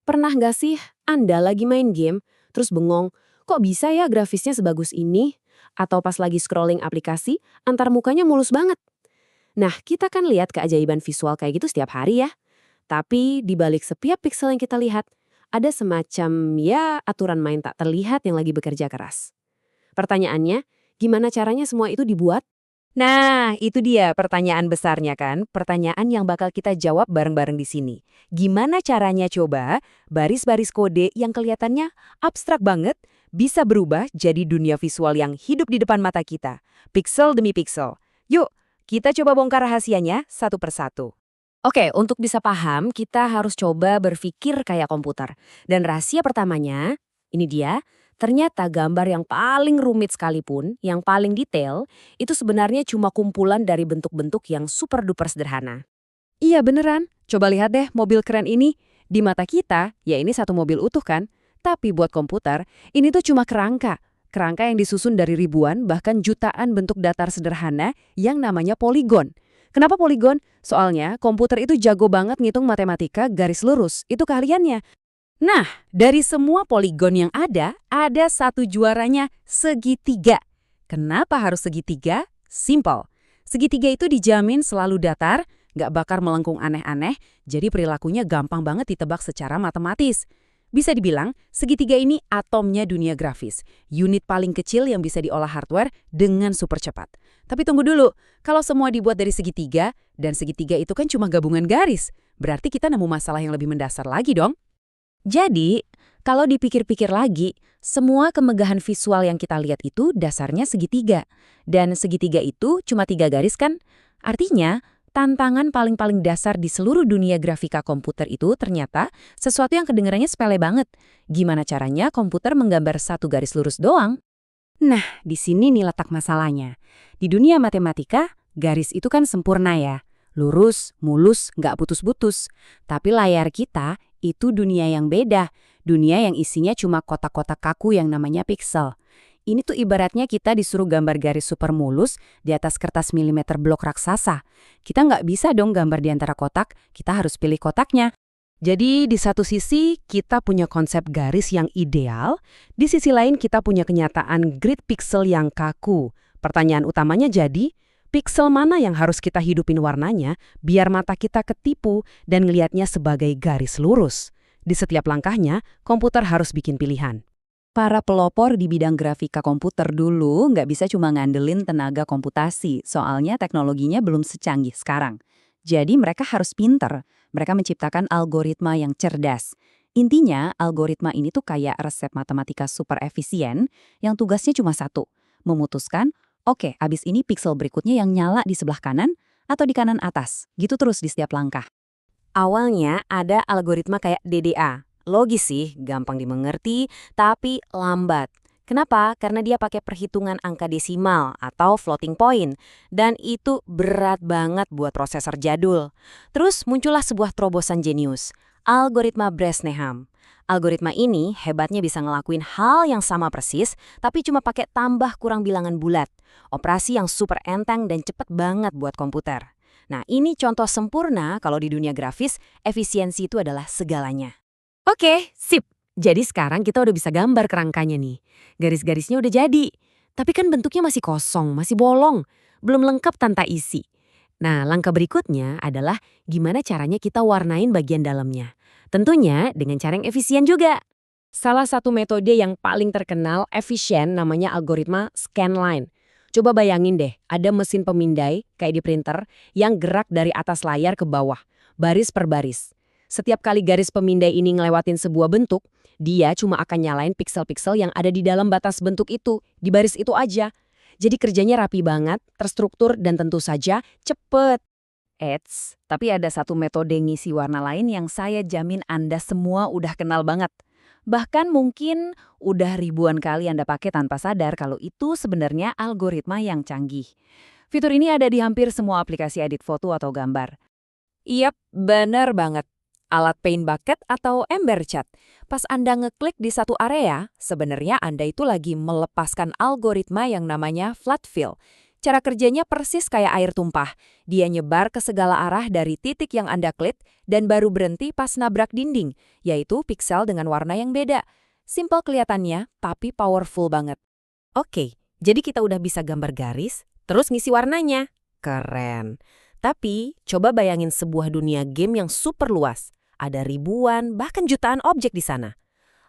Pernah nggak sih Anda lagi main game, terus bengong, kok bisa ya grafisnya sebagus ini? Atau pas lagi scrolling aplikasi, antar mukanya mulus banget. Nah, kita kan lihat keajaiban visual kayak gitu setiap hari ya. Tapi di balik setiap pixel yang kita lihat, ada semacam ya aturan main tak terlihat yang lagi bekerja keras. Pertanyaannya, gimana caranya semua itu dibuat? Nah, itu dia pertanyaan besarnya kan, pertanyaan yang bakal kita jawab bareng-bareng di sini. Gimana caranya coba baris-baris kode yang kelihatannya abstrak banget bisa berubah jadi dunia visual yang hidup di depan mata kita, pixel demi pixel. Yuk, kita coba bongkar rahasianya satu persatu. Oke, untuk bisa paham, kita harus coba berpikir kayak komputer. Dan rahasia pertamanya, ini dia, ternyata gambar yang paling rumit sekalipun, yang paling detail, itu sebenarnya cuma kumpulan dari bentuk-bentuk yang super duper sederhana. Iya beneran, coba lihat deh mobil keren ini. Di mata kita, ya ini satu mobil utuh kan? Tapi buat komputer, ini tuh cuma kerangka. Kerangka yang disusun dari ribuan bahkan jutaan bentuk datar sederhana yang namanya poligon. Kenapa poligon? Soalnya komputer itu jago banget ngitung matematika garis lurus. Itu keahliannya. Nah, dari semua poligon yang ada satu juaranya segitiga. Kenapa harus segitiga? Simple. Segitiga itu dijamin selalu datar, nggak bakar melengkung aneh-aneh, jadi perilakunya gampang banget ditebak secara matematis. Bisa dibilang, segitiga ini atomnya dunia grafis, unit paling kecil yang bisa diolah hardware dengan super cepat. Tapi tunggu dulu, kalau semua dibuat dari segitiga, dan segitiga itu kan cuma gabungan garis, berarti kita nemu masalah yang lebih mendasar lagi dong. Jadi, kalau dipikir-pikir lagi, semua kemegahan visual yang kita lihat itu dasarnya segitiga. Dan segitiga itu cuma 3 garis kan? Artinya, tantangan paling-paling dasar di seluruh dunia grafika komputer itu ternyata sesuatu yang kedengarannya sepele banget. Gimana caranya komputer menggambar satu garis lurus doang? Nah, di sini nih letak masalahnya. Di dunia matematika, garis itu kan sempurna ya. Lurus, mulus, nggak putus-putus. Tapi layar kita itu dunia yang beda. Dunia yang isinya cuma kotak-kotak kaku yang namanya pixel. Ini tuh ibaratnya kita disuruh gambar garis super mulus di atas kertas milimeter blok raksasa. Kita nggak bisa dong gambar di antara kotak, kita harus pilih kotaknya. Jadi di satu sisi kita punya konsep garis yang ideal, di sisi lain kita punya kenyataan grid pixel yang kaku. Pertanyaan utamanya jadi, pixel mana yang harus kita hidupin warnanya biar mata kita ketipu dan ngelihatnya sebagai garis lurus. Di setiap langkahnya, komputer harus bikin pilihan. Para pelopor di bidang grafika komputer dulu nggak bisa cuma ngandelin tenaga komputasi, soalnya teknologinya belum secanggih sekarang. Jadi mereka harus pinter, mereka menciptakan algoritma yang cerdas. Intinya, algoritma ini tuh kayak resep matematika super efisien yang tugasnya cuma satu, memutuskan, oke, abis ini pixel berikutnya yang nyala di sebelah kanan atau di kanan atas, gitu terus di setiap langkah. Awalnya ada algoritma kayak DDA. Logis sih, gampang dimengerti, tapi lambat. Kenapa? Karena dia pakai perhitungan angka desimal atau floating point. Dan itu berat banget buat prosesor jadul. Terus muncullah sebuah terobosan jenius, algoritma Bresneham. Algoritma ini hebatnya bisa ngelakuin hal yang sama persis, tapi cuma pakai tambah kurang bilangan bulat. Operasi yang super enteng dan cepet banget buat komputer. Nah, ini contoh sempurna kalau di dunia grafis, efisiensi itu adalah segalanya. Oke, sip. Jadi sekarang kita udah bisa gambar kerangkanya nih. Garis-garisnya udah jadi. Tapi kan bentuknya masih kosong, masih bolong. Belum lengkap tanpa isi. Nah, langkah berikutnya adalah gimana caranya kita warnain bagian dalamnya. Tentunya dengan cara yang efisien juga. Salah satu metode yang paling terkenal efisien namanya algoritma scanline. Coba bayangin deh, ada mesin pemindai kayak di printer yang gerak dari atas layar ke bawah, baris per baris. Setiap kali garis pemindai ini ngelewatin sebuah bentuk, dia cuma akan nyalain pixel-pixel yang ada di dalam batas bentuk itu, di baris itu aja. Jadi kerjanya rapi banget, terstruktur, dan tentu saja cepet. Tapi ada satu metode ngisi warna lain yang saya jamin Anda semua udah kenal banget. Bahkan mungkin udah ribuan kali Anda pakai tanpa sadar kalau itu sebenarnya algoritma yang canggih. Fitur ini ada di hampir semua aplikasi edit foto atau gambar. Yap, bener banget. Alat paint bucket atau ember cat. Pas Anda ngeklik di satu area, sebenarnya Anda itu lagi melepaskan algoritma yang namanya flat fill. Cara kerjanya persis kayak air tumpah. Dia nyebar ke segala arah dari titik yang Anda klik dan baru berhenti pas nabrak dinding, yaitu piksel dengan warna yang beda. Simple kelihatannya, tapi powerful banget. Oke, jadi kita udah bisa gambar garis, terus ngisi warnanya. Keren. Tapi, coba bayangin sebuah dunia game yang super luas. Ada ribuan, bahkan jutaan objek di sana.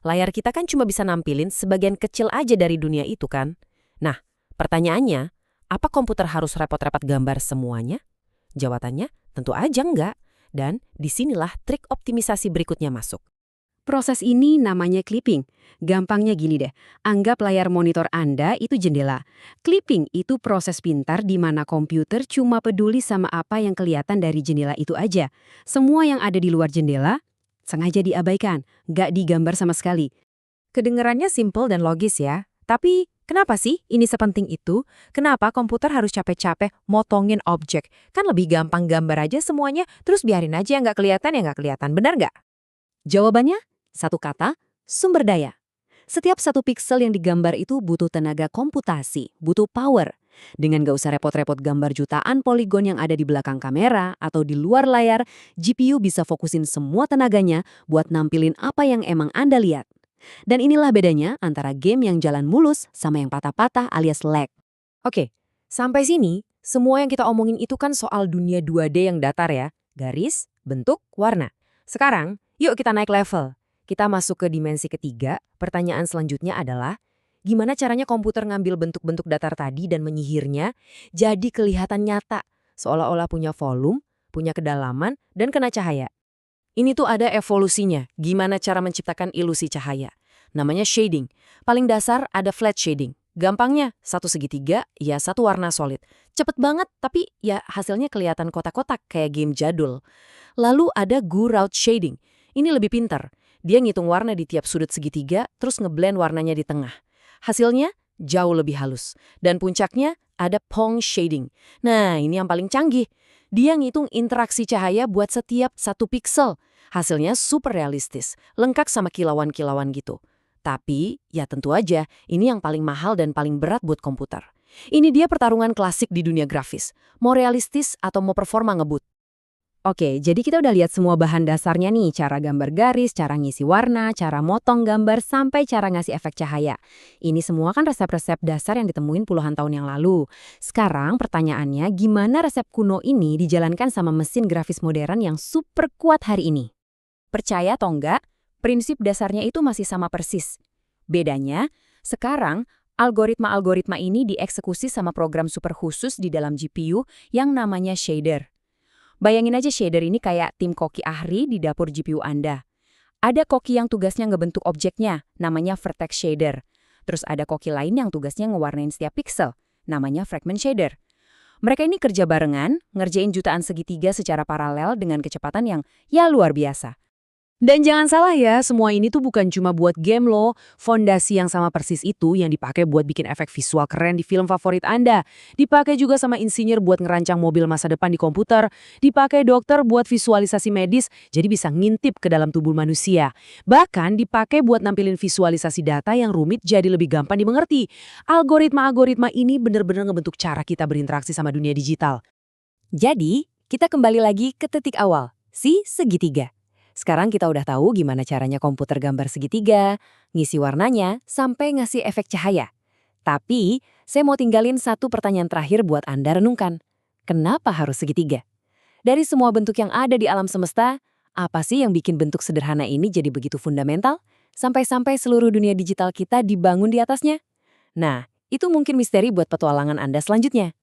Layar kita kan cuma bisa nampilin sebagian kecil aja dari dunia itu kan? Nah, pertanyaannya, apa komputer harus repot-repot gambar semuanya? Jawabannya, tentu aja enggak. Dan disinilah trik optimisasi berikutnya masuk. Proses ini namanya clipping. Gampangnya gini deh, anggap layar monitor Anda itu jendela. Clipping itu proses pintar di mana komputer cuma peduli sama apa yang kelihatan dari jendela itu aja. Semua yang ada di luar jendela sengaja diabaikan, nggak digambar sama sekali. Kedengarannya simple dan logis ya. Tapi, kenapa sih ini sepenting itu? Kenapa komputer harus capek-capek motongin objek? Kan lebih gampang gambar aja semuanya, terus biarin aja yang nggak kelihatan, benar nggak? Jawabannya? Satu kata, sumber daya. Setiap satu piksel yang digambar itu butuh tenaga komputasi, butuh power. Dengan gak usah repot-repot gambar jutaan poligon yang ada di belakang kamera atau di luar layar, GPU bisa fokusin semua tenaganya buat nampilin apa yang emang Anda lihat. Dan inilah bedanya antara game yang jalan mulus sama yang patah-patah alias lag. Oke, sampai sini, semua yang kita omongin itu kan soal dunia 2D yang datar ya. Garis, bentuk, warna. Sekarang, yuk kita naik level. Kita masuk ke dimensi ketiga. Pertanyaan selanjutnya adalah, gimana caranya komputer ngambil bentuk-bentuk datar tadi dan menyihirnya jadi kelihatan nyata, seolah-olah punya volume, punya kedalaman, dan kena cahaya. Ini tuh ada evolusinya, gimana cara menciptakan ilusi cahaya. Namanya shading. Paling dasar ada flat shading. Gampangnya, satu segitiga, ya satu warna solid. Cepet banget, tapi ya hasilnya kelihatan kotak-kotak kayak game jadul. Lalu ada Gouraud shading. Ini lebih pintar. Dia ngitung warna di tiap sudut segitiga, terus ngeblend warnanya di tengah. Hasilnya jauh lebih halus. Dan puncaknya ada Phong shading. Nah, ini yang paling canggih. Dia ngitung interaksi cahaya buat setiap satu piksel. Hasilnya super realistis, lengkap sama kilauan-kilauan gitu. Tapi, ya tentu aja, ini yang paling mahal dan paling berat buat komputer. Ini dia pertarungan klasik di dunia grafis. Mau realistis atau mau performa ngebut. Oke, jadi kita udah lihat semua bahan dasarnya nih, cara gambar garis, cara ngisi warna, cara motong gambar, sampai cara ngasih efek cahaya. Ini semua kan resep-resep dasar yang ditemuin puluhan tahun yang lalu. Sekarang pertanyaannya, gimana resep kuno ini dijalankan sama mesin grafis modern yang super kuat hari ini? Percaya atau enggak, prinsip dasarnya itu masih sama persis. Bedanya, sekarang algoritma-algoritma ini dieksekusi sama program super khusus di dalam GPU yang namanya shader. Bayangin aja shader ini kayak tim koki ahli di dapur GPU Anda. Ada koki yang tugasnya ngebentuk objeknya, namanya vertex shader. Terus ada koki lain yang tugasnya ngewarnain setiap pixel, namanya fragment shader. Mereka ini kerja barengan, ngerjain jutaan segitiga secara paralel dengan kecepatan yang ya luar biasa. Dan jangan salah ya, semua ini tuh bukan cuma buat game loh. Fondasi yang sama persis itu yang dipakai buat bikin efek visual keren di film favorit Anda. Dipakai juga sama insinyur buat ngerancang mobil masa depan di komputer. Dipakai dokter buat visualisasi medis, jadi bisa ngintip ke dalam tubuh manusia. Bahkan dipakai buat nampilin visualisasi data yang rumit jadi lebih gampang dimengerti. Algoritma-algoritma ini bener-bener ngebentuk cara kita berinteraksi sama dunia digital. Jadi, kita kembali lagi ke titik awal, si segitiga. Sekarang kita udah tahu gimana caranya komputer gambar segitiga, ngisi warnanya, sampai ngasih efek cahaya. Tapi, saya mau tinggalin satu pertanyaan terakhir buat Anda renungkan. Kenapa harus segitiga? Dari semua bentuk yang ada di alam semesta, apa sih yang bikin bentuk sederhana ini jadi begitu fundamental? Sampai-sampai seluruh dunia digital kita dibangun di atasnya? Nah, itu mungkin misteri buat petualangan Anda selanjutnya.